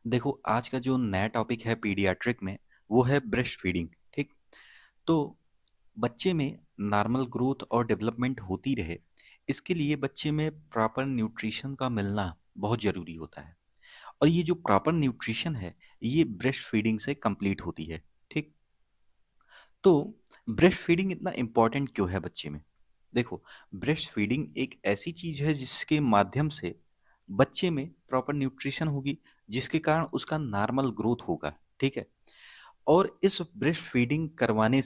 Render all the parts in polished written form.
देखो, आज का जो नया टॉपिक है पीडियाट्रिक में, वो है ब्रेस्ट फीडिंग। ठीक। तो बच्चे में नॉर्मल ग्रोथ और डेवलपमेंट होती रहे, इसके लिए बच्चे में प्रॉपर न्यूट्रिशन का मिलना बहुत ज़रूरी होता है। और ये जो प्रॉपर न्यूट्रिशन है, ये ब्रेस्ट फीडिंग से कंप्लीट होती है। ठीक। तो ब्रेस्ट फीडिंग इतना इम्पोर्टेंट क्यों है बच्चे में? देखो, ब्रेस्ट फीडिंग एक ऐसी चीज है जिसके माध्यम से बच्चे में प्रॉपर न्यूट्रिशन होगी, जिसके कारण उसका नॉर्मल ग्रोथ होगा। ठीक है। और इस ब्रेस्ट फीडिंग करवाने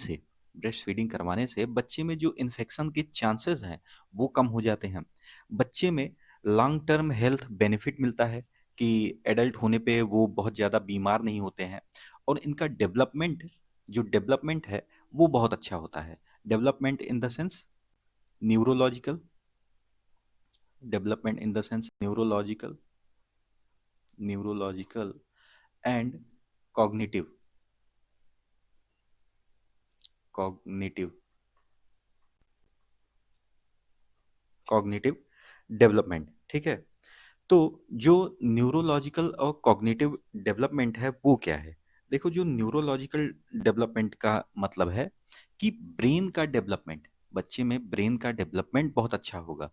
से बच्चे में जो इन्फेक्शन के चांसेस हैं, वो कम हो जाते हैं। बच्चे में लॉन्ग टर्म हेल्थ बेनिफिट मिलता है कि एडल्ट होने पे वो बहुत ज़्यादा बीमार नहीं होते हैं। और इनका डेवलपमेंट है, वो बहुत अच्छा होता है। Development in the sense neurological, development in the sense neurological and cognitive cognitive cognitive development. ठीक है। तो जो न्यूरोलॉजिकल और कॉग्निटिव डेवलपमेंट है, वो क्या है? देखो, जो न्यूरोलॉजिकल डेवलपमेंट का मतलब है कि ब्रेन का डेवलपमेंट, बच्चे में ब्रेन का डेवलपमेंट बहुत अच्छा होगा।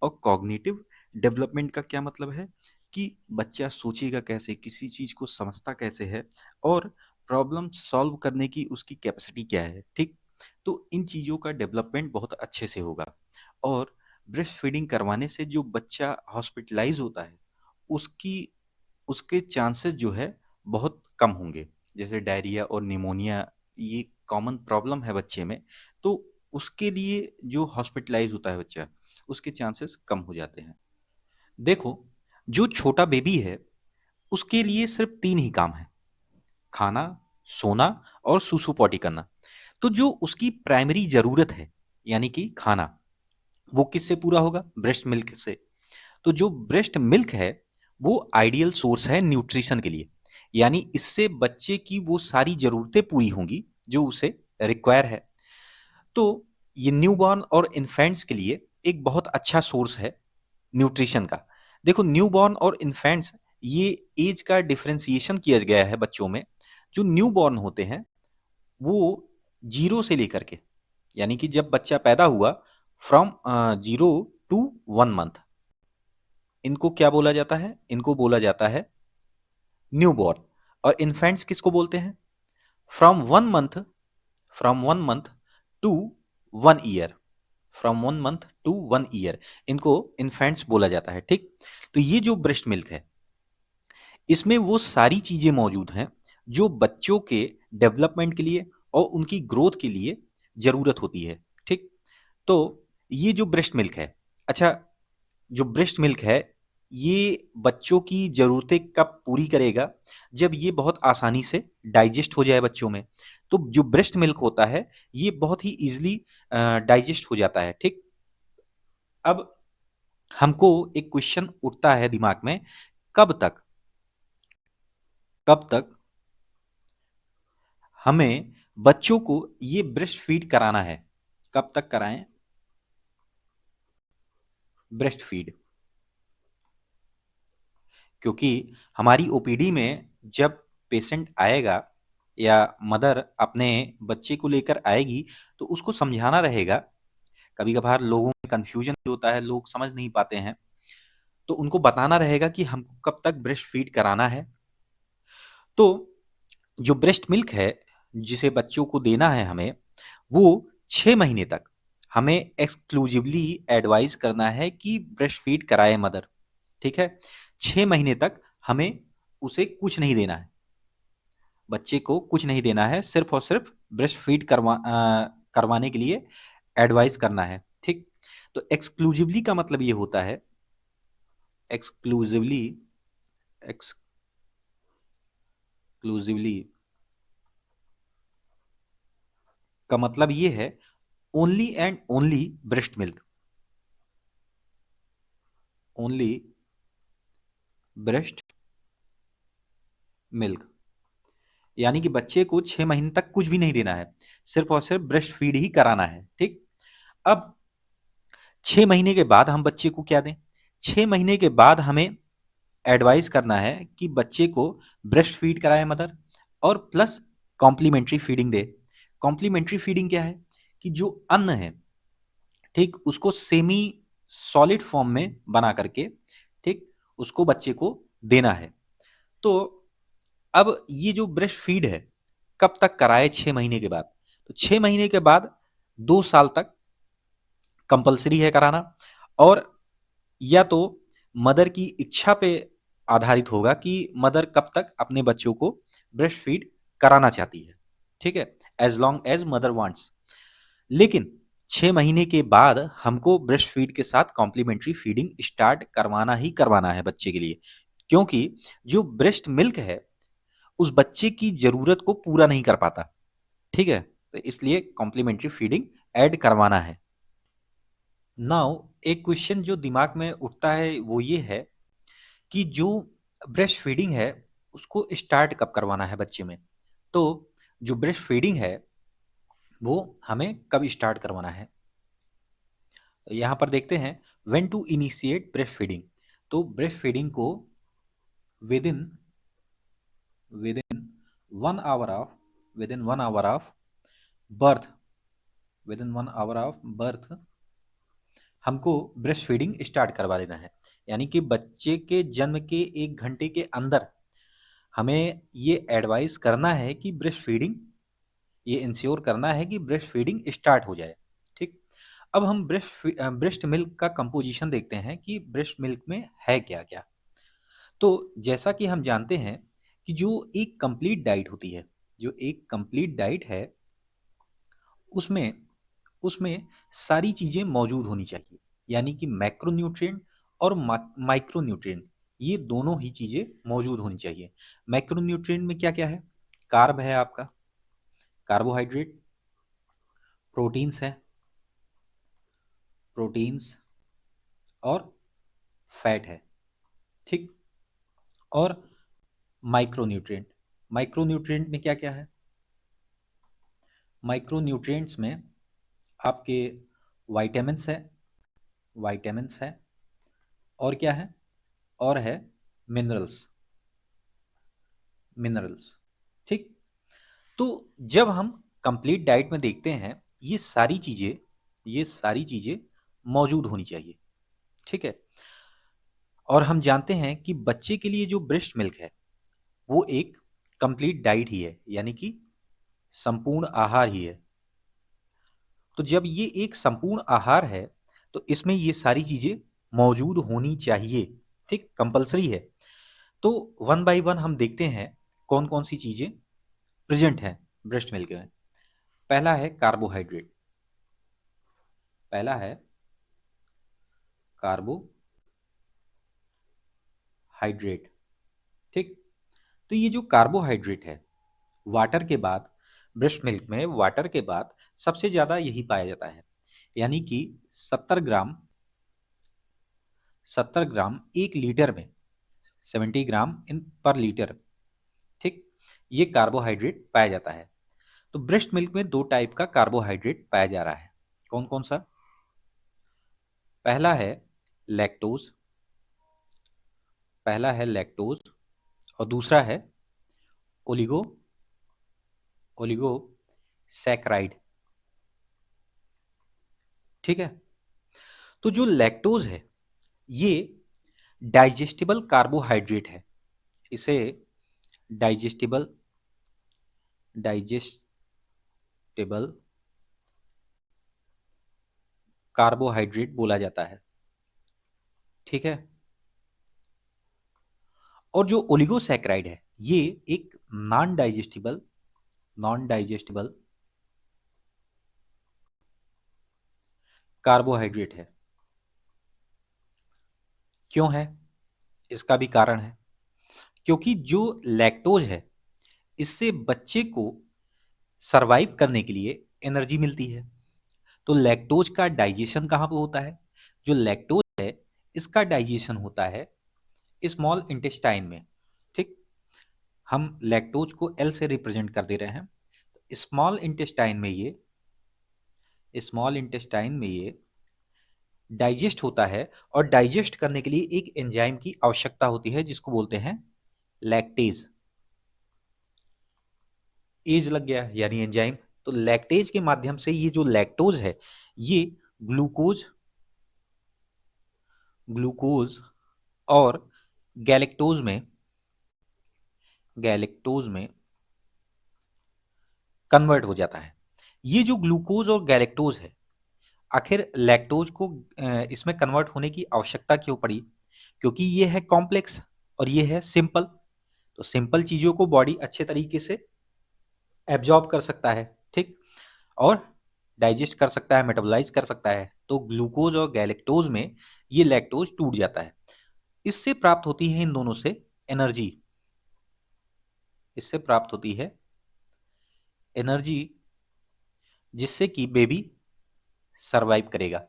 और कॉग्निटिव डेवलपमेंट का क्या मतलब है कि बच्चा सोचेगा कैसे, किसी चीज को समझता कैसे है, और प्रॉब्लम सॉल्व करने की उसकी कैपेसिटी क्या है। ठीक। तो इन चीजों का डेवलपमेंट बहुत अच्छे से होगा। और ब्रेस्ट फीडिंग करवाने से जो बच्चा हॉस्पिटलाइज होता है, उसकी उसके चांसेस जो है बहुत कम होंगे। जैसे डायरिया और निमोनिया, ये कॉमन प्रॉब्लम है बच्चे में। तो उसके लिए जो हॉस्पिटलाइज होता है बच्चा, उसके चांसेस कम हो जाते हैं। देखो, जो छोटा बेबी है, उसके लिए सिर्फ तीन ही काम है: खाना, सोना और सूसू पॉटी करना। तो जो उसकी प्राइमरी जरूरत है, यानी कि खाना, वो किससे पूरा होगा? ब्रेस्ट मिल्क से। तो जो ब्रेस्ट मिल्क है, वो आइडियल सोर्स है न्यूट्रिशन के लिए। यानी इससे बच्चे की वो सारी जरूरतें पूरी होंगी जो उसे रिक्वायर है। तो ये न्यूबॉर्न और इन्फेंट्स के लिए एक बहुत अच्छा सोर्स है न्यूट्रिशन का। देखो, न्यूबॉर्न और इन्फेंट्स, ये एज का डिफरेंशिएशन किया गया है बच्चों में। जो न्यूबॉर्न होते हैं, वो जीरो से लेकर के, यानी कि जब बच्चा पैदा हुआ, फ्रॉम 0 to 1 month, इनको क्या बोला जाता है? इनको बोला जाता है न्यूबॉर्न। और इन्फेंट्स किसको बोलते हैं? From 1 month, from 1 month to 1 year, from 1 month to 1 year, इनको इन्फेंट्स बोला जाता है। ठीक। तो ये जो ब्रेस्ट मिल्क है, इसमें वो सारी चीजें मौजूद हैं जो बच्चों के डेवलपमेंट के लिए और उनकी ग्रोथ के लिए जरूरत होती है। ठीक। तो ये जो ब्रेस्ट मिल्क है, अच्छा, जो ब्रेस्ट मिल्क है, ये बच्चों की ज़रूरतें कब पूरी करेगा? जब ये बहुत आसानी से डाइजेस्ट हो जाए बच्चों में। तो जो ब्रेस्ट मिल्क होता है, ये बहुत ही ईज़िली डाइजेस्ट हो जाता है। ठीक। अब हमको एक क्वेश्चन उठता है दिमाग में, कब तक कब तक हमें बच्चों को ये ब्रेस्ट फीड कराना है? कब तक कराएं ब्रेस्ट फीड? क्योंकि हमारी ओपीडी में जब पेशेंट आएगा या मदर अपने बच्चे को लेकर आएगी, तो उसको समझाना रहेगा। कभी कभार लोगों में कंफ्यूजन होता है, लोग समझ नहीं पाते हैं। तो उनको बताना रहेगा कि हमको कब तक ब्रेस्ट फीड कराना है। तो जो ब्रेस्ट मिल्क है, जिसे बच्चों को देना है हमें, वो 6 महीने तक हमें एक्सक्लूसिवली एडवाइस करना है कि ब्रेस्ट फीड कराए मदर। ठीक है। 6 महीने तक हमें उसे कुछ नहीं देना है, बच्चे को कुछ नहीं देना है, सिर्फ और सिर्फ ब्रेस्ट फीड करवाने के लिए एडवाइस करना है। ठीक। तो एक्सक्लूसिवली का मतलब ये होता है, एक्सक्लूसिवली एक्सक्लूसिवली का मतलब ये है, only and only breast milk, only breast milk. यानी कि बच्चे को 6 महीने तक कुछ भी नहीं देना है, सिर्फ और सिर्फ ब्रेस्ट फीड ही कराना है। ठीक। अब 6 महीने के बाद हम बच्चे को क्या दें? 6 महीने के बाद हमें एडवाइस करना है कि बच्चे को ब्रेस्ट फीड कराए मदर, और प्लस कॉम्प्लीमेंट्री फीडिंग दे। कॉम्प्लीमेंट्री फीडिंग क्या है कि जो अन्न है, ठीक, उसको सेमी सॉलिड फॉर्म में बना करके, ठीक, उसको बच्चे को देना है। तो अब ये जो ब्रेस्ट फीड है कब तक कराए? 6 महीने के बाद। तो 6 महीने के बाद 2 साल तक कंपलसरी है कराना। और या तो मदर की इच्छा पे आधारित होगा कि मदर कब तक अपने बच्चों को ब्रेस्ट फीड कराना चाहती है, ठीक है, as long as mother wants. लेकिन 6 महीने के बाद हमको ब्रेस्ट फीड के साथ कॉम्प्लीमेंट्री फीडिंग स्टार्ट करवाना ही करवाना है बच्चे के लिए, क्योंकि जो ब्रेस्ट मिल्क है उस बच्चे की जरूरत को पूरा नहीं कर पाता, ठीक है, तो इसलिए कॉम्प्लीमेंट्री फीडिंग ऐड करवाना है। नाउ एक क्वेश्चन जो दिमाग में उठता है वो ये है कि जो ब्रेस्ट फीडिंग है उसको स्टार्ट कब करवाना है बच्चे में। तो जो ब्रेस्ट फीडिंग है वो हमें कब स्टार्ट करवाना है, तो यहाँ पर देखते हैं when to initiate breast feeding. तो ब्रेस्ट फीडिंग को within within 1 hour of birth, within 1 hour of birth हमको ब्रेस्ट फीडिंग स्टार्ट करवा देना है। यानी कि बच्चे के जन्म के 1 घंटे के अंदर हमें ये एडवाइस करना है कि ब्रेस्ट फीडिंग, ये इंश्योर करना है कि ब्रेस्ट फीडिंग स्टार्ट हो जाए, ठीक। अब हम ब्रेस्ट मिल्क का कंपोजिशन देखते हैं कि ब्रेस्ट मिल्क में है क्या क्या। तो जैसा कि हम जानते हैं कि जो एक कंप्लीट डाइट होती है, जो एक कंप्लीट डाइट है उसमें उसमें सारी चीज़ें मौजूद होनी चाहिए। यानी कि मैक्रोन्यूट्रिएंट और माइक्रोन्यूट्रिएंट, ये दोनों ही चीज़ें मौजूद होनी चाहिए। मैक्रोन्यूट्रिएंट में क्या क्या है? कार्ब है आपका, कार्बोहाइड्रेट, प्रोटीन्स है, प्रोटीन्स और फैट है, ठीक। और माइक्रोन्यूट्रिएंट, माइक्रोन्यूट्रिएंट में क्या क्या है? माइक्रोन्यूट्रिएंट्स में आपके वाइटामिन्स है, वाइटामिन्स है, और क्या है? और है मिनरल्स, मिनरल्स, ठीक। तो जब हम कंप्लीट डाइट में देखते हैं ये सारी चीज़ें मौजूद होनी चाहिए, ठीक है। और हम जानते हैं कि बच्चे के लिए जो ब्रेस्ट मिल्क है वो एक कंप्लीट डाइट ही है, यानी कि संपूर्ण आहार ही है। तो जब ये एक संपूर्ण आहार है तो इसमें ये सारी चीज़ें मौजूद होनी चाहिए, ठीक, कंपलसरी है। तो वन बाय वन हम देखते हैं कौन कौन सी चीज़ें प्रेजेंट हैं ब्रेस्ट मिल्क में। पहला है कार्बोहाइड्रेट, पहला है कार्बोहाइड्रेट, ठीक। तो ये जो कार्बोहाइड्रेट है, वाटर के बाद, ब्रेस्ट मिल्क में वाटर के बाद सबसे ज़्यादा यही पाया जाता है। यानी कि 70 ग्राम, 70 ग्राम 1 लीटर में, 70 ग्राम इन पर लीटर, ठीक, ये कार्बोहाइड्रेट पाया जाता है। तो ब्रेस्ट मिल्क में 2 टाइप का कार्बोहाइड्रेट पाया जा रहा है। कौन कौन सा? पहला है लैक्टोज, पहला है लैक्टोज, और दूसरा है ओलिगो ओलिगो सैकराइड, ठीक है। तो जो लैक्टोज है ये डाइजेस्टिबल कार्बोहाइड्रेट है, इसे डाइजेस्टिबल डाइजेस्टिबल कार्बोहाइड्रेट बोला जाता है, ठीक है। और जो ओलिगोसैकराइड है ये एक नॉन डाइजेस्टिबल कार्बोहाइड्रेट है। क्यों है? इसका भी कारण है, क्योंकि जो लैक्टोज है इससे बच्चे को सरवाइव करने के लिए एनर्जी मिलती है। तो लैक्टोज का डाइजेशन कहाँ पे होता है? जो लैक्टोज है इसका डाइजेशन होता है स्मॉल इंटेस्टाइन में, ठीक। हम लैक्टोज को एल से रिप्रेजेंट कर दे रहे हैं। स्मॉल इंटेस्टाइन में ये डाइजेस्ट होता है, और डाइजेस्ट करने के लिए एक एंजाइम की आवश्यकता होती है जिसको बोलते हैं लैक्टेज। एज लग गया यानी एंजाइम। तो लैक्टेज के माध्यम से ये जो लैक्टोज है, ये ग्लूकोज ग्लूकोज और गैलेक्टोज में गैलेक्टोज में कन्वर्ट हो जाता है। ये जो ग्लूकोज और गैलेक्टोज है, आखिर लैक्टोज को इसमें कन्वर्ट होने की आवश्यकता क्यों पड़ी? क्योंकि ये है कॉम्प्लेक्स और ये है सिंपल। तो सिंपल चीजों को बॉडी अच्छे तरीके से एब्जॉर्ब कर सकता है, ठीक, और डाइजेस्ट कर सकता है, मेटाबोलाइज कर सकता है। तो ग्लूकोज और गैलेक्टोज में ये लैक्टोज टूट जाता है। इससे प्राप्त होती है इन दोनों से एनर्जी। इससे प्राप्त होती है एनर्जी, जिससे कि बेबी सरवाइव करेगा।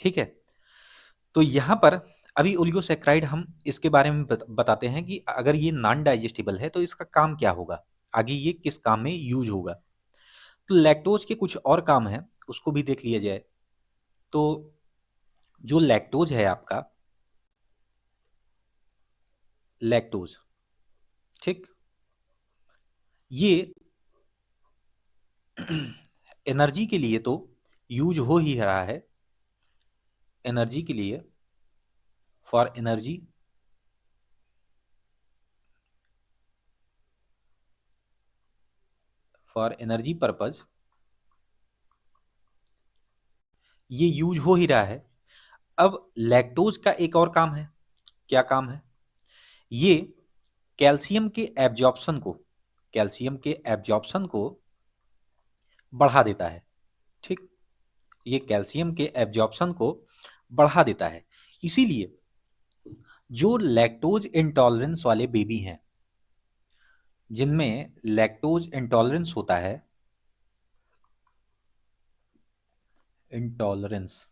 ठीक है। तो यहां पर अभी ओलिगोसैक्राइड हम इसके बारे में बताते हैं कि अगर ये नॉन डाइजेस्टिबल है तो इसका काम क्या होगा, आगे ये किस काम में यूज होगा। तो लैक्टोज के कुछ और काम हैं, उसको भी देख लिया जाए। तो जो लैक्टोज है आपका, लैक्टोज, ठीक, ये एनर्जी के लिए तो यूज हो ही रहा है। एनर्जी के लिए, for energy, for energy purpose ये यूज हो ही रहा है। अब लैक्टोज का एक और काम है। क्या काम है? ये कैल्शियम के एब्जॉर्प्शन को कैल्शियम के एब्जॉर्प्शन को बढ़ा देता है। ठीक, ये कैल्शियम के एब्जॉर्प्शन को बढ़ा देता है। इसीलिए जो लैक्टोज इंटॉलरेंस वाले बेबी हैं, जिनमें लैक्टोज इंटॉलरेंस होता है, इंटॉलरेंस,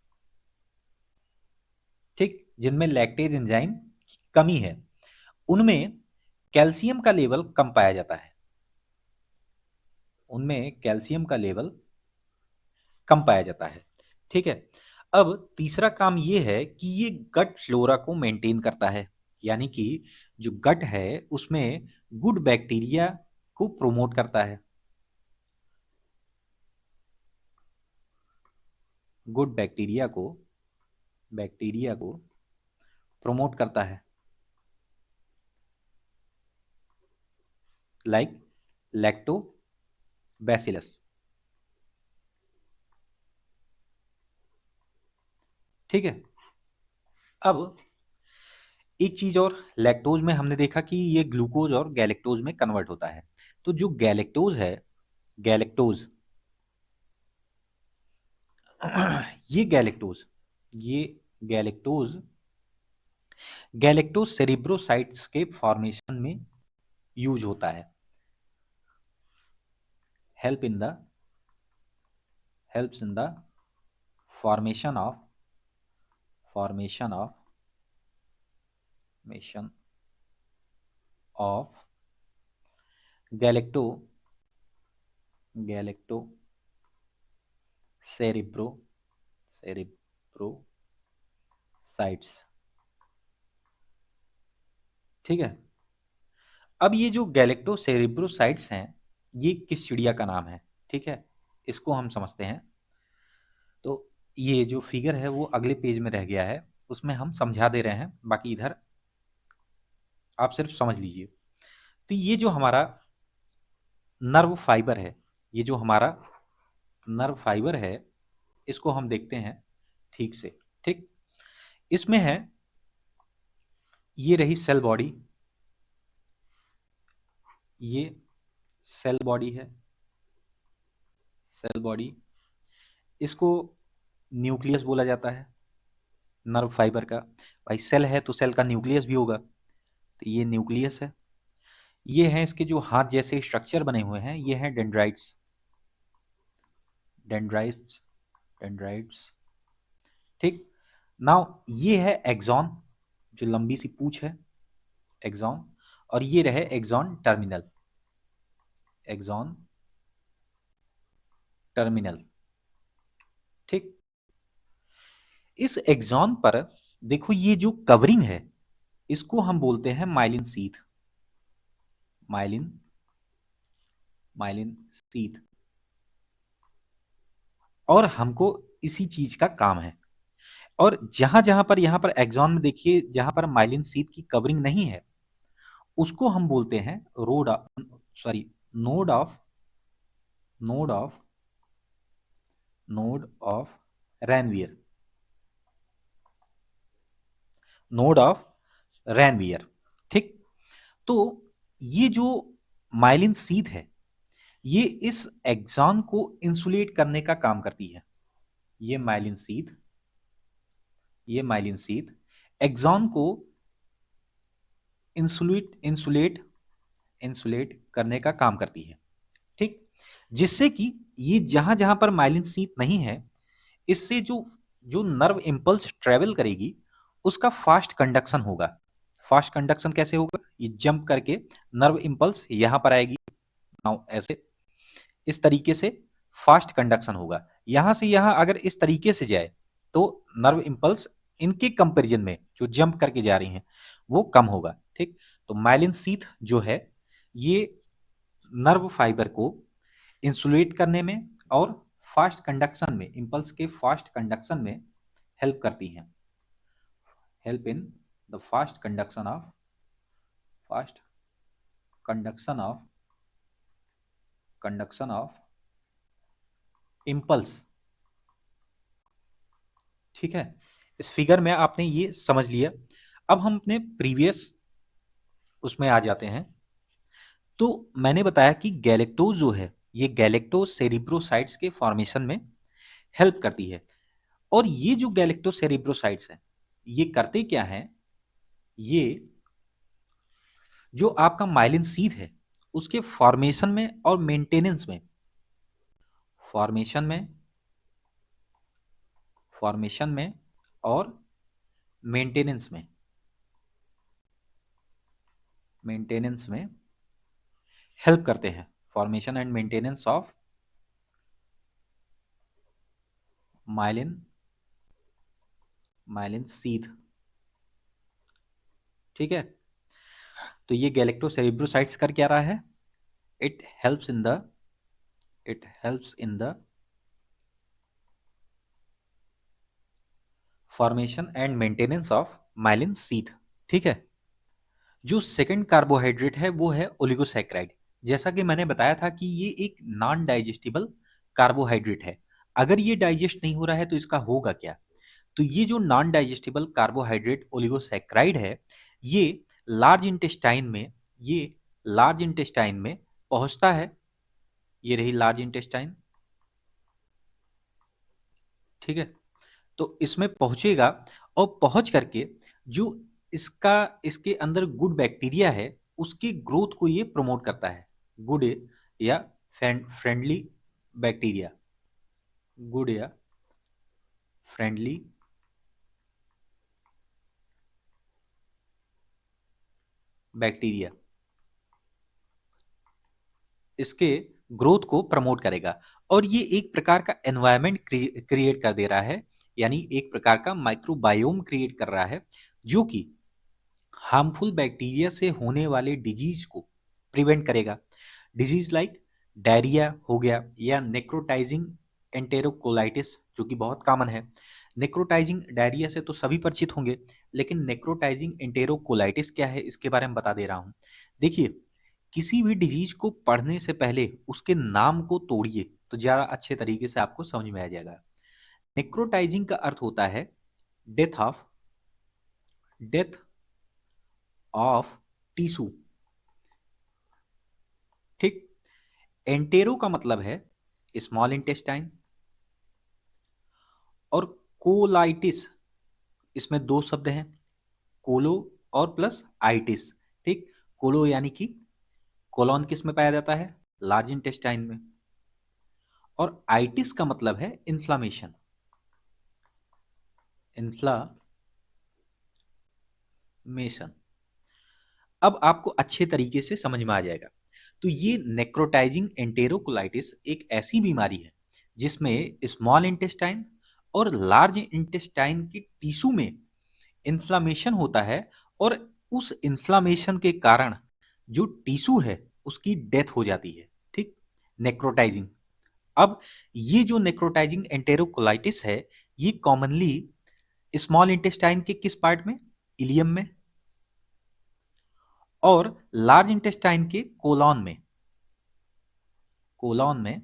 ठीक, जिनमें लैक्टेज एंजाइम की कमी है, उनमें कैल्शियम का लेवल कम पाया जाता है। उनमें कैल्शियम का लेवल कम पाया जाता है। ठीक है। अब तीसरा काम ये है कि ये गट फ्लोरा को मेंटेन करता है, यानी कि जो गट है उसमें गुड बैक्टीरिया को प्रोमोट करता है। गुड बैक्टीरिया को प्रोमोट करता है, लाइक लैक्टोबैसिलस। ठीक है। अब एक चीज और, लैक्टोज में हमने देखा कि ये ग्लूकोज और गैलेक्टोज में कन्वर्ट होता है। तो जो गैलेक्टोज है, गैलेक्टोज ये गैलेक्टोज ये गैलेक्टोज गैलेक्टोज सेरिब्रोसाइट्स के फॉर्मेशन में यूज होता है। Help in the helps in the formation of formation of मेशन of galacto galacto cerebro cerebrosides. ठीक है। अब ये जो गैलेक्टो सेरिब्रोसाइट्स हैं, ये किस चिड़िया का नाम है? ठीक है, इसको हम समझते हैं। तो ये जो फिगर है वो अगले पेज में रह गया है, उसमें हम समझा दे रहे हैं, बाकी इधर आप सिर्फ समझ लीजिए। तो ये जो हमारा नर्व फाइबर है, ये जो हमारा नर्व फाइबर है, इसको हम देखते हैं ठीक से। ठीक, इसमें है, ये रही सेल बॉडी, ये सेल बॉडी है, सेल बॉडी, इसको न्यूक्लियस बोला जाता है नर्व फाइबर का। भाई सेल है तो सेल का न्यूक्लियस भी होगा, तो ये न्यूक्लियस है। ये हैं इसके जो हाथ जैसे स्ट्रक्चर बने हुए हैं, ये हैं डेंड्राइट्स, डेंड्राइट्स डेंड्राइट्स। ठीक, नाउ ये है एक्सॉन, जो लंबी सी पूंछ है, एक्सॉन, और ये रहे एक्सॉन टर्मिनल, एक्सॉन टर्मिनल। ठीक, इस एक्सॉन पर देखो ये जो कवरिंग है इसको हम बोलते हैं myelin sheath. Myelin myelin sheath. और हमको इसी चीज का काम है। और जहां जहां पर यहां पर एक्सॉन में देखिए जहां पर माइलिन शीथ की कवरिंग नहीं है उसको हम बोलते हैं road sorry node of node of node of Ranvier. Node of Ranvier. ठीक। तो ये जो माइलिन शीथ है ये इस एक्सॉन को इंसुलेट करने का काम करती है। ये माइलिन शीथ ये माइलिन शीथ एक्सॉन को इंसुलेट इंसुलेट इंसुलेट करने का काम करती है। ठीक। जिससे कि ये जहां जहां पर माइलिन शीथ नहीं है इससे जो जो नर्व इंपल्स ट्रेवल करेगी उसका फास्ट कंडक्शन होगा। फास्ट कंडक्शन कैसे होगा? ये जंप करके नर्व इंपल्स यहां पर आएगी। नाउ ऐसे इस तरीके से फास्ट कंडक्शन होगा। यहां से यहां अगर इस तरीके से जाए तो नर्व इंपल्स इनके कंपैरिजन में जो जंप करके जा रही हैं वो कम होगा। ठीक। तो माइलिन शीथ जो है ये नर्व फाइबर को इंसुलेट करने में और फास्ट कंडक्शन में इंपल्स के फास्ट कंडक्शन में हेल्प करती हैं। Help in the fast conduction of impulse. ठीक है। इस फिगर में आपने ये समझ लिया। अब हम अपने प्रीवियस उसमें आ जाते हैं। तो मैंने बताया कि गैलेक्टोज जो है ये गैलेक्टो सेरिब्रोसाइट्स के फॉर्मेशन में हेल्प करती है। और ये जो गैलेक्टो सेरिब्रोसाइट्स है ये करते क्या है? ये जो आपका माइलिन शीथ है उसके फॉर्मेशन में और मेंटेनेंस में फॉर्मेशन में फॉर्मेशन में और मेंटेनेंस में मेंटेनेंस में हेल्प करते हैं। Formation and maintenance of myelin myelin sheath. ठीक है। तो ये गैलेक्टो सेरिब्रोसाइट्स कर क्या रहा है? It helps in the formation and maintenance of myelin sheath. ठीक है। जो सेकंड कार्बोहाइड्रेट है वो है ओलिगोसैकेराइड। जैसा कि मैंने बताया था कि ये एक नॉन डाइजेस्टिबल कार्बोहाइड्रेट है। अगर ये डाइजेस्ट नहीं हो रहा है तो इसका होगा क्या? तो ये जो नॉन डाइजेस्टिबल कार्बोहाइड्रेट ओलिगोसैकेराइड है ये लार्ज इंटेस्टाइन में ये लार्ज इंटेस्टाइन में पहुंचता है। ये रही लार्ज इंटेस्टाइन। ठीक है। तो इसमें पहुंचेगा और पहुंच करके जो इसका इसके अंदर गुड बैक्टीरिया है उसके ग्रोथ को ये प्रमोट करता है। गुड या फ्रेंडली बैक्टीरिया। गुड या फ्रेंडली बैक्टीरिया इसके ग्रोथ को प्रमोट करेगा। और ये एक प्रकार का एनवायरनमेंट क्रिएट कर दे रहा है यानी एक प्रकार का माइक्रोबायोम क्रिएट कर रहा है जो कि हार्मफुल बैक्टीरिया से होने वाले डिजीज को प्रिवेंट करेगा। डिजीज लाइक डायरिया हो गया या नेक्रोटाइजिंग एंटेरोकोलाइटिस जो कि बहुत कॉमन है। नेक्रोटाइजिंग डायरिया से तो सभी परिचित होंगे लेकिन नेक्रोटाइजिंग एंटेरोकोलाइटिस क्या है इसके बारे में बता दे रहा हूँ। देखिए किसी भी डिजीज को पढ़ने से पहले उसके नाम को तोड़िए तो ज़्यादा अच्छे तरीके से आपको समझ में आ जाएगा। नेक्रोटाइजिंग का अर्थ होता है डेथ ऑफ टिश्यू। ठीक। एंटेरो का मतलब है स्मॉल इंटेस्टाइन और कोलाइटिस इसमें दो शब्द हैं कोलो और प्लस आइटिस। ठीक। कोलो यानी कि कोलोन किस में पाया जाता है? लार्ज इंटेस्टाइन में। और आइटिस का मतलब है इन्फ्लामेशन। इन्फ्लामेशन। अब आपको अच्छे तरीके से समझ में आ जाएगा। तो ये नेक्रोटाइजिंग एंटेरोकोलाइटिस एक ऐसी बीमारी है जिसमें स्मॉल इंटेस्टाइन और लार्ज इंटेस्टाइन की टिश्यू में इन्फ्लामेशन होता है, और उस इन्फ्लामेशन के कारण जो टिश्यू है उसकी डेथ हो जाती है, ठीक, नेक्रोटाइजिंग। अब ये जो नेक्रोटाइजिंग एंटेरोकोलाइटिस है, ये कॉमनली स्मॉल इंटेस्टाइन के किस पार्ट में, इलियम में, और लार्ज इंटेस्टाइन के कोलॉन में, कोलॉन में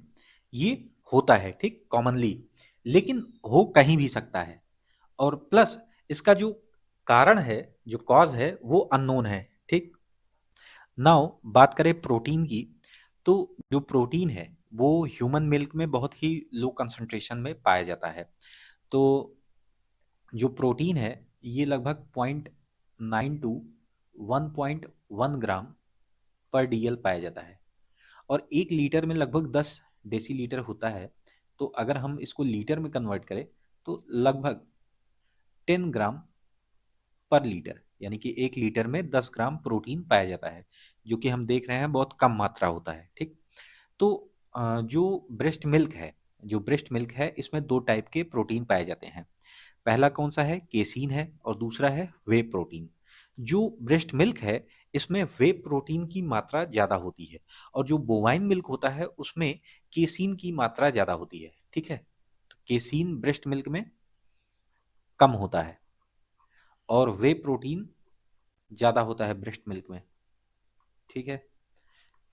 ये होता है, ठीक, कॉमनली। लेकिन हो कहीं भी सकता है, और प्लस इसका जो कारण है, जो कॉज है, वो अननोन है, ठीक। नाउ बात करें प्रोटीन की, तो जो प्रोटीन है वो ह्यूमन मिल्क में बहुत ही लो कंसंट्रेशन में पाया जाता है। तो जो प्रोटीन है ये लगभग 0.9 to 1.1 ग्राम पर डीएल पाया जाता है, और 1 लीटर में लगभग 10 डेसीलीटर होता है। तो अगर हम इसको लीटर में कन्वर्ट करें तो लगभग 10 ग्राम पर लीटर, यानी कि 1 लीटर में 10 ग्राम प्रोटीन पाया जाता है, जो कि हम देख रहे हैं बहुत कम मात्रा होता है, ठीक। तो जो ब्रेस्ट मिल्क है, जो ब्रेस्ट मिल्क है इसमें दो टाइप के प्रोटीन पाए जाते हैं। पहला कौन सा है, केसीन है, और दूसरा है वे प्रोटीन। जो ब्रेस्ट मिल्क है इसमें वे प्रोटीन की मात्रा ज़्यादा होती है, और जो बोवाइन मिल्क होता है उसमें केसीन की मात्रा ज़्यादा होती है, ठीक है। तो केसीन ब्रेस्ट मिल्क में कम होता है, और वे प्रोटीन ज़्यादा होता है ब्रेस्ट मिल्क में, ठीक है।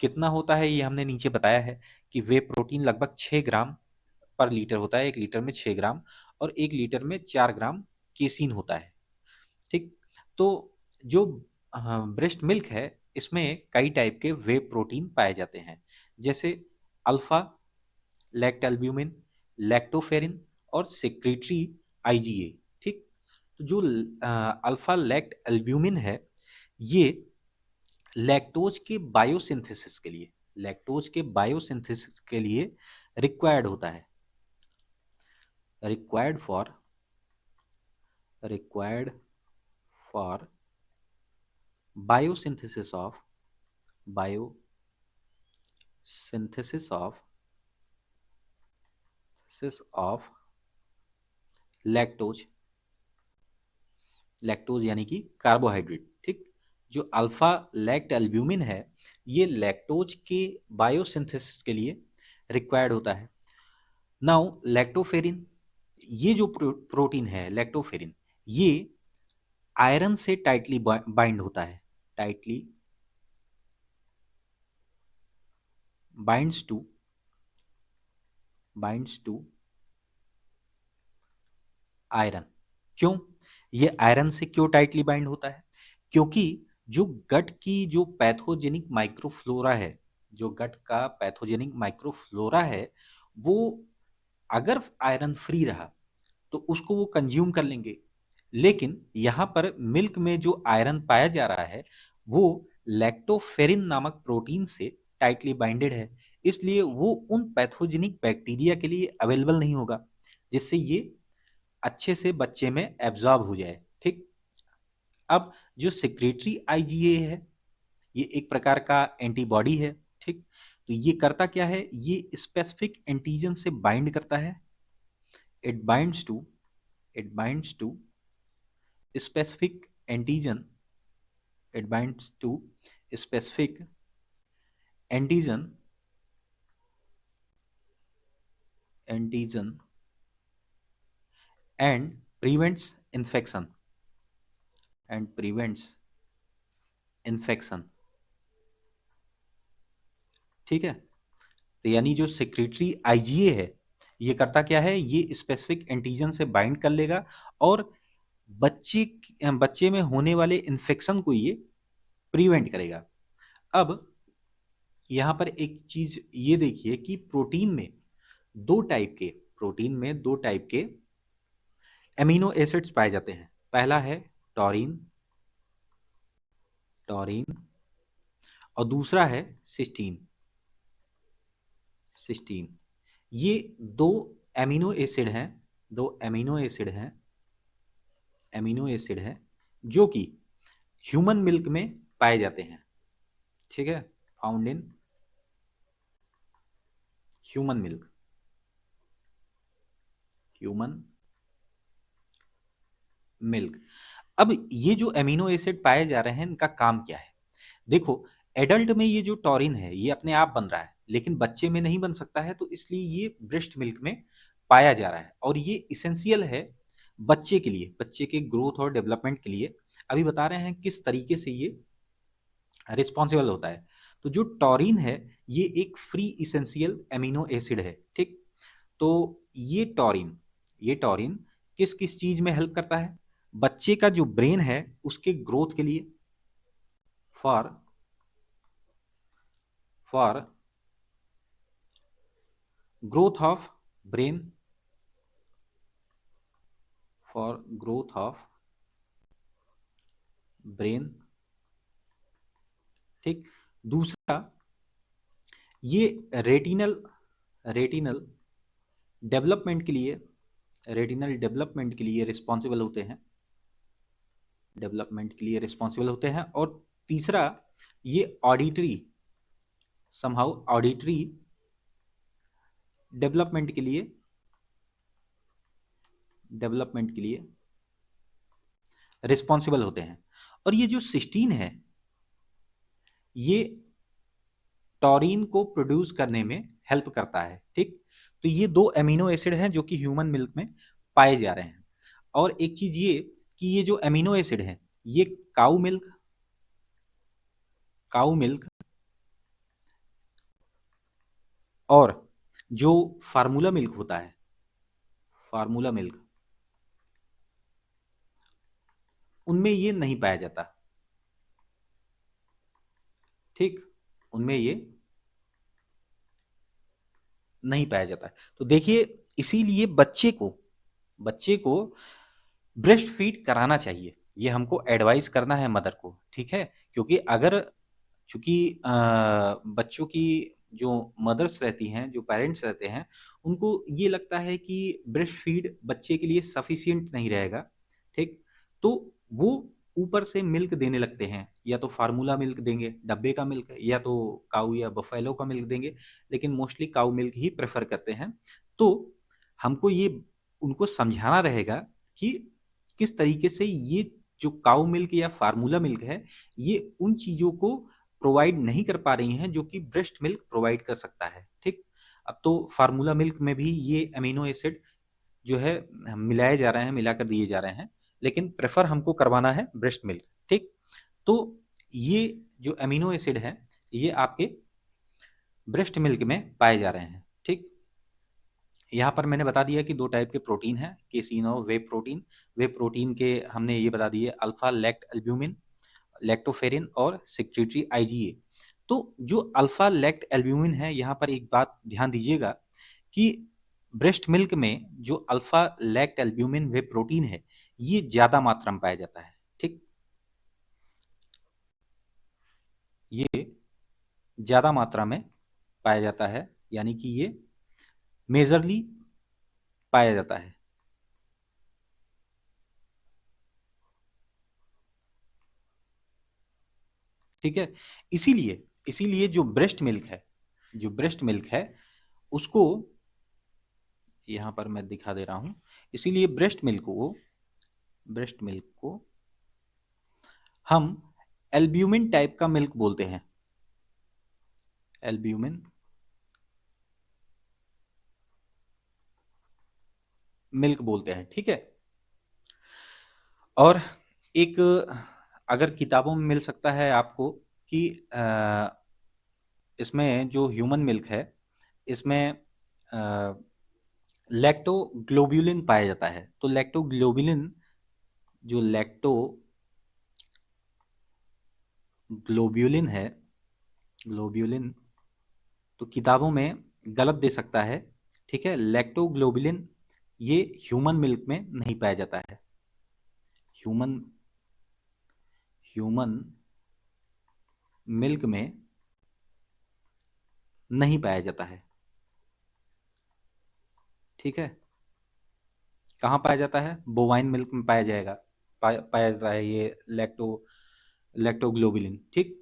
कितना होता है ये हमने नीचे बताया है कि वे प्रोटीन लगभग 6 ग्राम पर लीटर होता है, 1 लीटर में 6 ग्राम, और 1 लीटर में 4 ग्राम केसीन होता है, ठीक। तो जो ब्रेस्ट मिल्क है इसमें कई टाइप के वे प्रोटीन पाए जाते हैं, जैसे अल्फा लैक्ट एल्ब्यूमिन, लैक्टोफेरिन, और सेक्रेटरी आईजीए, ठीक। तो जो अल्फा लैक्ट एल्ब्यूमिन है ये लैक्टोज के बायोसिंथेसिस के लिए, लैक्टोज के बायोसिंथेसिस के लिए रिक्वायर्ड होता है, required for, required for biosynthesis of, biosynthesis of, sis of lactose, lactose यानी कि कार्बोहाइड्रेट, ठीक। जो अल्फा लैक्ट एल्ब्यूमिन है ये लैक्टोज के बायोसिंथेसिस के लिए रिक्वायर्ड होता है। नाउ लैक्टोफेरिन, ये जो प्रोटीन है लैक्टोफेरिन, ये आयरन से टाइटली बाइंड होता है, tightly binds to, binds to iron. क्यों, ये आयरन से क्यों टाइटली बाइंड होता है, क्योंकि जो गट की जो पैथोजेनिक माइक्रोफ्लोरा है, जो गट का पैथोजेनिक माइक्रोफ्लोरा है, वो अगर आयरन फ्री रहा तो उसको वो कंज्यूम कर लेंगे। लेकिन यहाँ पर मिल्क में जो आयरन पाया जा रहा है वो लैक्टोफेरिन नामक प्रोटीन से टाइटली बाइंडेड है, इसलिए वो उन पैथोजेनिक बैक्टीरिया के लिए अवेलेबल नहीं होगा जिससे ये अच्छे से बच्चे में एब्जॉर्ब हो जाए, ठीक। अब जो सेक्रेटरी आईजीए है ये एक प्रकार का एंटीबॉडी है, ठीक। तो ये करता क्या है, ये स्पेसिफिक एंटीजन से बाइंड करता है, it binds to, it binds to specific antigen, it binds to specific antigen, antigen and prevents infection, and prevents infection, ठीक है। तो यानी जो सेक्रेटरी आईजीए है ये करता क्या है, ये स्पेसिफिक एंटीजन से बाइंड कर लेगा और बच्चे बच्चे में होने वाले इन्फेक्शन को ये प्रिवेंट करेगा। अब यहाँ पर एक चीज ये देखिए कि प्रोटीन में दो टाइप के, प्रोटीन में दो टाइप के एमिनो एसिड्स पाए जाते हैं। पहला है टॉरिन, टॉरिन, और दूसरा है सिस्टीन, सिस्टीन। ये दो एमिनो एसिड हैं, दो एमिनो एसिड हैं, एमिनो एसिड हैं जो कि ह्यूमन मिल्क में पाए जाते हैं, ठीक है, found in human milk, human milk. अब ये जो अमीनो एसिड पाए जा रहे हैं इनका काम क्या है? देखो, एडल्ट में ये जो टॉरिन है ये अपने आप बन रहा है, लेकिन बच्चे में नहीं बन सकता है, तो इसलिए ये ब्रेस्ट मिल्क में पाया जा रहा है और ये इसेंशियल है बच्चे के लिए, बच्चे के ग्रोथ और डेवलपमेंट के लिए। अभी बता रहे हैं किस तरीके से ये रिस्पॉन्सिबल होता है। तो जो टॉरिन है ये एक फ्री इसेंशियल एमिनो एसिड है, ठीक। तो ये टॉरिन किस किस चीज में हेल्प करता है? बच्चे का जो ब्रेन है उसके ग्रोथ के लिए, for for growth of brain, for growth of brain, ठीक। दूसरा, ये रेटिनल रेटिनल डेवलपमेंट के लिए, रेटिनल डेवलपमेंट के लिए रिस्पॉन्सिबल होते हैं, डेवलपमेंट के लिए रिस्पॉन्सिबल होते हैं। और तीसरा, ये ऑडिटरी, समहाउ ऑडिटरी डेवलपमेंट के लिए, डेवलपमेंट के लिए रिस्पॉन्सिबल होते हैं। और ये जो सिस्टीन है ये टॉरिन को प्रोड्यूस करने में हेल्प करता है, ठीक। तो ये दो एमिनो एसिड हैं जो कि ह्यूमन मिल्क में पाए जा रहे हैं। और एक चीज ये कि ये जो एमिनो एसिड है ये काऊ मिल्क और जो फार्मूला मिल्क होता है, फार्मूला मिल्क, उनमें ये नहीं पाया जाता, ठीक। उनमें ये नहीं पाया जाता है। तो देखिए, इसीलिए बच्चे को ब्रेस्ट फीड कराना चाहिए, ये हमको एडवाइस करना है मदर को, ठीक है। क्योंकि अगर, चूंकि बच्चों की जो मदर्स रहती हैं, जो पेरेंट्स रहते हैं, उनको ये लगता है कि ब्रेस्ट फीड बच्चे के लिए सफिशिएंट नहीं रहेगा, ठीक। तो वो ऊपर से मिल्क देने लगते हैं, या तो फार्मूला मिल्क देंगे, डब्बे का मिल्क, या तो काऊ या बफेलो का मिल्क देंगे, लेकिन मोस्टली काऊ मिल्क ही प्रेफर करते हैं। तो हमको ये उनको समझाना रहेगा कि किस तरीके से ये जो काऊ मिल्क या फार्मूला मिल्क है ये उन चीजों को प्रोवाइड नहीं कर पा रही हैं जो कि ब्रेस्ट मिल्क प्रोवाइड कर सकता है, ठीक। अब तो फार्मूला मिल्क में भी ये अमीनो एसिड जो है मिलाए जा रहे हैं, मिलाकर दिए जा रहे हैं, लेकिन प्रेफर हमको करवाना है ब्रेस्ट मिल्क, ठीक। तो ये जो अमीनो एसिड है ये आपके ब्रेस्ट मिल्क में पाए जा रहे हैं, ठीक। यहाँ पर मैंने बता दिया कि दो टाइप के प्रोटीन हैं, केसीन और वे प्रोटीन। वे प्रोटीन के हमने ये बता दिए, अल्फा लैक्ट एल्ब्यूमिन, लैक्टोफेरिन और सिक्रीटरी आईजीए। तो जो अल्फा लैक्ट एल्ब्यूमिन है, यहाँ पर एक बात ध्यान दीजिएगा कि ब्रेस्ट मिल्क में जो अल्फा लैक्ट एल्ब्यूमिन वे प्रोटीन है ये ज्यादा मात्रा में पाया जाता है, ठीक। ये ज्यादा मात्रा में पाया जाता है, यानी कि ये मेजरली पाया जाता है, ठीक है। इसीलिए इसीलिए जो ब्रेस्ट मिल्क है उसको यहाँ पर मैं दिखा दे रहा हूँ। इसीलिए ब्रेस्ट मिल्क को हम एल्ब्यूमिन टाइप का मिल्क बोलते हैं, एल्ब्यूमिन मिल्क बोलते हैं, ठीक है। और एक, अगर किताबों में मिल सकता है आपको कि इसमें जो ह्यूमन मिल्क है इसमें लैक्टोग्लोब्युलिन पाया जाता है। तो लैक्टोग्लोब्युलिन, जो लैक्टोग्लोब्युलिन है, ग्लोब्युलिन, तो किताबों में गलत दे सकता है, ठीक है। लैक्टोग्लोबुलिन ये ह्यूमन मिल्क में नहीं पाया जाता है, ह्यूमन ह्यूमन मिल्क में नहीं पाया जाता है, ठीक है। कहाँ पाया जाता है? बोवाइन मिल्क में पाया जाएगा, पाया जाता है ये लैक्टोग्लोबुलिन, ठीक।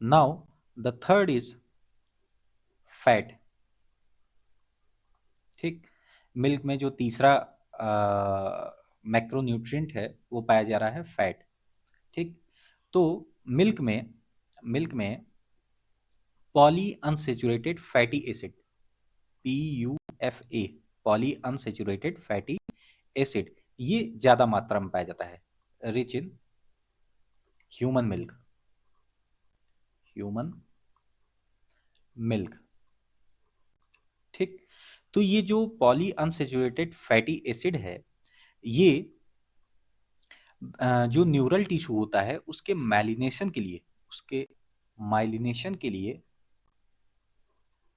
Now the third is fat, ठीक। मिल्क में जो तीसरा मैक्रोन्यूट्रिएंट है वो पाया जा रहा है फैट। ठीक, तो मिल्क में poly unsaturated fatty acid, PUFA, poly unsaturated fatty acid, ये ज्यादा मात्रा में पाया जाता है, rich in human milk, human milk. ठीक, तो ये जो पॉली अनसेचुरेटेड फैटी एसिड है, ये जो न्यूरल टिश्यू होता है उसके माइलिनेशन के लिए, उसके माइलिनेशन के लिए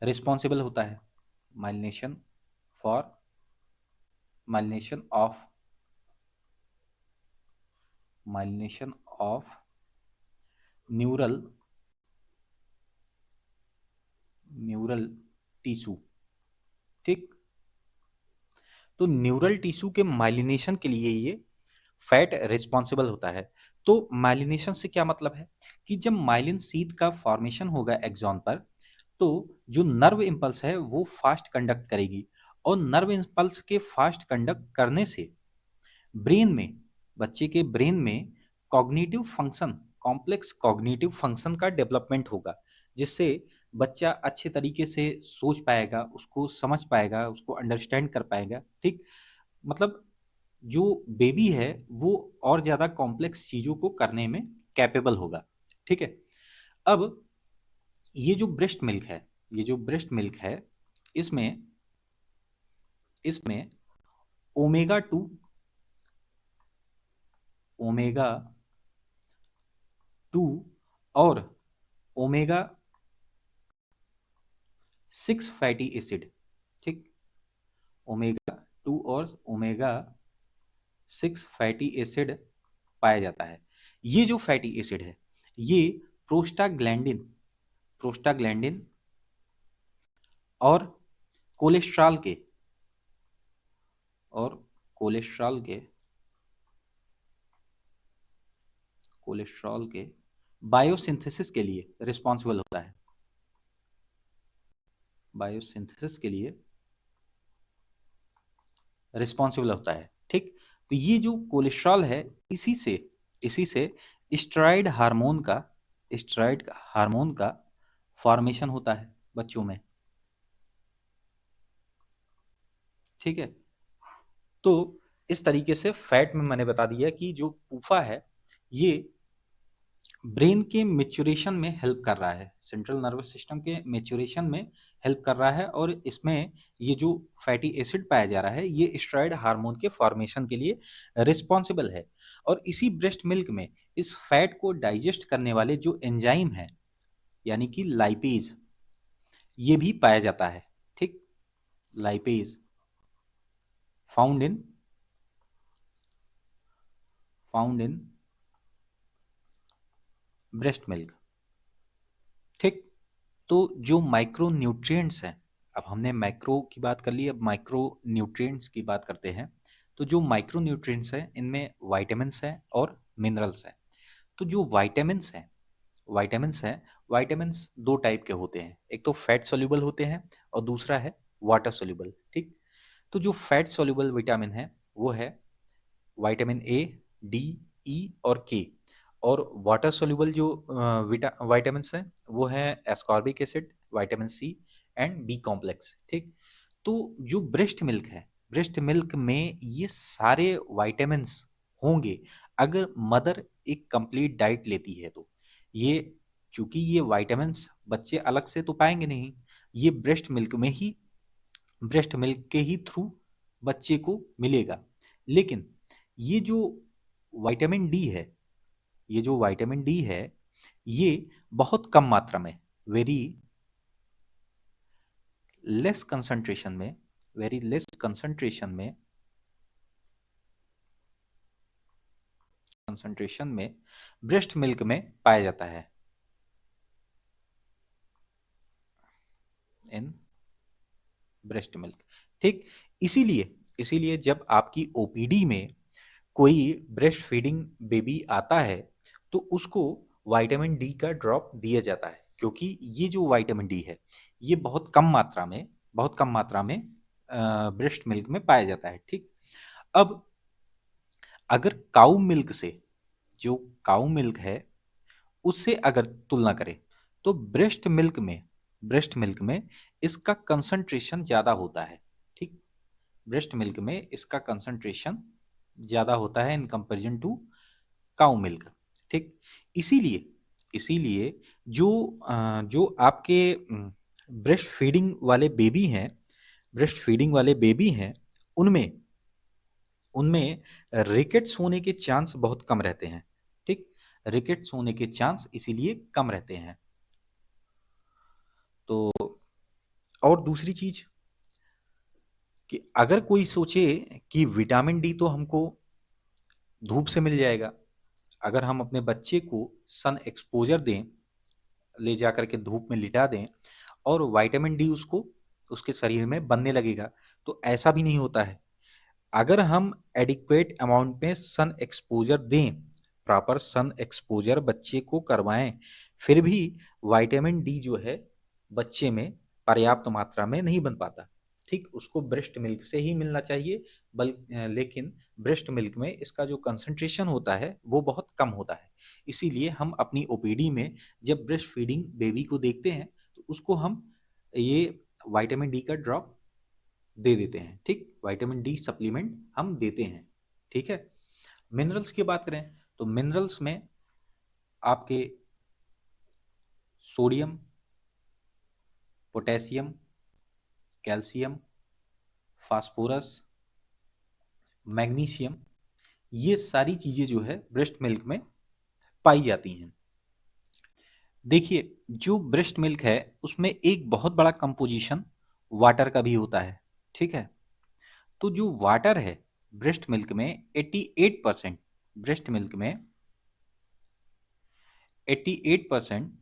रिस्पॉन्सिबल होता है। Myelination for myelination of myelination of neural neural tissue. ठीक, तो न्यूरल टिश्यू के माइलिनेशन के लिए ये फैट रिस्पॉन्सिबल होता है। तो माइलिनेशन से क्या मतलब है कि जब माइलिन सीथ का फॉर्मेशन होगा एक्सॉन पर, तो जो नर्व इंपल्स है वो फास्ट कंडक्ट करेगी, और नर्व इंपल्स के फास्ट कंडक्ट करने से ब्रेन में, बच्चे के ब्रेन में cognitive function, complex cognitive function का डेवलपमेंट होगा, जिससे बच्चा अच्छे तरीके से सोच पाएगा, उसको समझ पाएगा, उसको अंडरस्टैंड कर पाएगा। ठीक, मतलब जो बेबी है वो और ज्यादा कॉम्प्लेक्स चीजों को करने में कैपेबल होगा। ठीक है, अब ये जो ब्रेस्ट मिल्क है, ये जो ब्रेस्ट मिल्क है, इसमें इसमें ओमेगा 2, ओमेगा 2 और ओमेगा 6 फैटी एसिड, ठीक, ओमेगा 2 और ओमेगा 6 फैटी एसिड पाया जाता है। ये जो फैटी एसिड है, ये प्रोस्टाग्लैंडिन प्रोस्टाग्लैंडिन और कोलेस्ट्रॉल के और कोलेस्ट्रॉल के कोलेस्ट्रॉल के बायोसिंथेसिस के लिए रिस्पॉन्सिबल होता है, बायोसिंथेसिस के लिए रिस्पॉन्सिबल होता है। ठीक, तो ये जो कोलेस्ट्रॉल है, इसी से स्टेरॉइड हार्मोन का फॉर्मेशन होता है बच्चों में। ठीक है, तो इस तरीके से फैट में मैंने बता दिया कि जो पूफा है ये ब्रेन के मेच्योरेशन में हेल्प कर रहा है, सेंट्रल नर्वस सिस्टम के मेच्योरेशन में हेल्प कर रहा है, और इसमें ये जो फैटी एसिड पाया जा रहा है ये स्टेरॉइड हार्मोन के फॉर्मेशन के लिए रिस्पॉन्सिबल है। और इसी ब्रेस्ट मिल्क में इस फैट को डाइजेस्ट करने वाले जो एंजाइम है, यानी कि लाइपेज, ये भी पाया जाता है। ठीक, lipase found in breast milk. ठीक, तो जो माइक्रो न्यूट्रिएंट्स हैं, अब हमने मैक्रो की बात कर ली, अब माइक्रो न्यूट्रिएंट्स की बात करते हैं। तो जो माइक्रो न्यूट्रिएंट्स हैं इनमें वाइटामिन्स हैं और मिनरल्स हैं। तो जो वाइटामिन्स दो टाइप के होते हैं, एक तो फैट सोल्यूबल होते हैं और दूसरा है वाटर सोल्यूबल। ठीक, तो जो फैट सोल्यूबल विटामिन है वो है विटामिन A, D, E और K, और वाटर सोल्यूबल जो विटामिन हैं वो है ascorbic acid, vitamin C and B complex. ठीक, तो जो ब्रेस्ट मिल्क में ये सारे विटामिन्स होंगे अगर मदर एक कंप्लीट डाइट लेती है। तो ये, चूंकि ये विटामिन्स बच्चे अलग से तो पाएंगे नहीं, ये ब्रेस्ट मिल्क के ही थ्रू बच्चे को मिलेगा। लेकिन ये जो विटामिन डी है ये जो विटामिन डी है ये बहुत कम मात्रा में, वेरी लेस कंसंट्रेशन में वेरी लेस कंसंट्रेशन में ब्रेस्ट मिल्क में पाया जाता है, इन ब्रेस्ट मिल्क। ठीक, इसीलिए जब आपकी ओपीडी में कोई ब्रेस्ट फीडिंग बेबी आता है तो उसको विटामिन डी का ड्रॉप दिया जाता है, क्योंकि ये जो विटामिन डी है ये बहुत कम मात्रा में ब्रेस्ट मिल्क में पाया जाता है। ठीक, अब अगर काऊ मिल्क से, जो काऊ मिल्क है उससे अगर तुलना करें तो ब्रेस्ट मिल्क में इसका कंसंट्रेशन ज्यादा होता है। ठीक, ब्रेस्ट मिल्क में इसका कंसंट्रेशन ज्यादा होता है in comparison to cow milk. ठीक, इसीलिए इसीलिए जो जो आपके ब्रेस्ट फीडिंग वाले बेबी हैं, ब्रेस्ट फीडिंग वाले बेबी हैं, उनमें उनमें रिकेट्स होने के चांस बहुत कम रहते हैं। ठीक, रिकेट्स होने के चांस इसीलिए कम रहते हैं। तो और दूसरी चीज कि अगर कोई सोचे कि विटामिन डी तो हमको धूप से मिल जाएगा, अगर हम अपने बच्चे को सन एक्सपोजर दें, ले जा करके धूप में लिटा दें और विटामिन डी उसको उसके शरीर में बनने लगेगा, तो ऐसा भी नहीं होता है। अगर हम एडिक्वेट अमाउंट में सन एक्सपोजर दें, प्रॉपर सन एक्सपोजर बच्चे को करवाएं, फिर भी विटामिन डी जो है बच्चे में पर्याप्त मात्रा में नहीं बन पाता। ठीक, उसको ब्रेस्ट मिल्क से ही मिलना चाहिए, लेकिन ब्रेस्ट मिल्क में इसका जो कंसंट्रेशन होता है वो बहुत कम होता है। इसीलिए हम अपनी ओपीडी में जब ब्रेस्ट फीडिंग बेबी को देखते हैं तो उसको हम ये विटामिन डी का ड्रॉप दे देते हैं। ठीक, विटामिन डी सप्लीमेंट हम देते हैं। ठीक है, मिनरल्स की बात करें तो मिनरल्स में आपके sodium, potassium, calcium, phosphorus, magnesium, ये सारी चीजें जो है ब्रेस्ट मिल्क में पाई जाती हैं। देखिए, जो ब्रेस्ट मिल्क है उसमें एक बहुत बड़ा कंपोजिशन वाटर का भी होता है। ठीक है, तो जो वाटर है ब्रेस्ट मिल्क में 88%, ब्रेस्ट मिल्क में 88%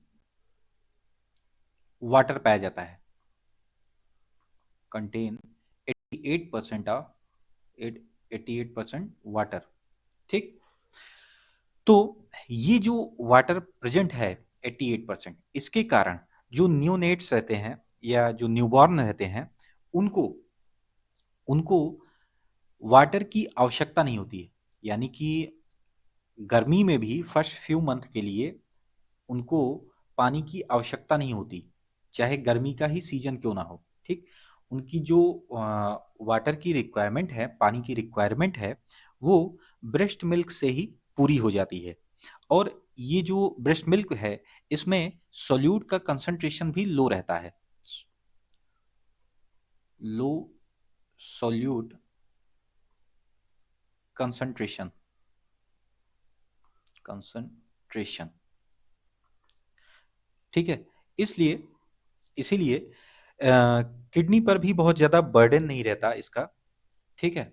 वाटर पाया जाता है, कंटेन 88% ऑफ 88% वाटर। ठीक, तो ये जो वाटर प्रेजेंट है 88%, इसके कारण जो न्यूनेट्स रहते हैं या जो न्यूबॉर्न रहते हैं उनको उनको वाटर की आवश्यकता नहीं होती है। यानी कि गर्मी में भी फर्स्ट फ्यू मंथ के लिए उनको पानी की आवश्यकता नहीं होती, चाहे गर्मी का ही सीजन क्यों ना हो। ठीक, उनकी जो वाटर की रिक्वायरमेंट है, पानी की रिक्वायरमेंट है, वो ब्रेस्ट मिल्क से ही पूरी हो जाती है। और ये जो ब्रेस्ट मिल्क है इसमें सोल्यूट का कंसंट्रेशन भी लो रहता है, लो सोल्यूट कंसंट्रेशन कंसंट्रेशन। ठीक है, इसलिए इसीलिए किडनी पर भी बहुत ज्यादा बर्डन नहीं रहता इसका। ठीक है,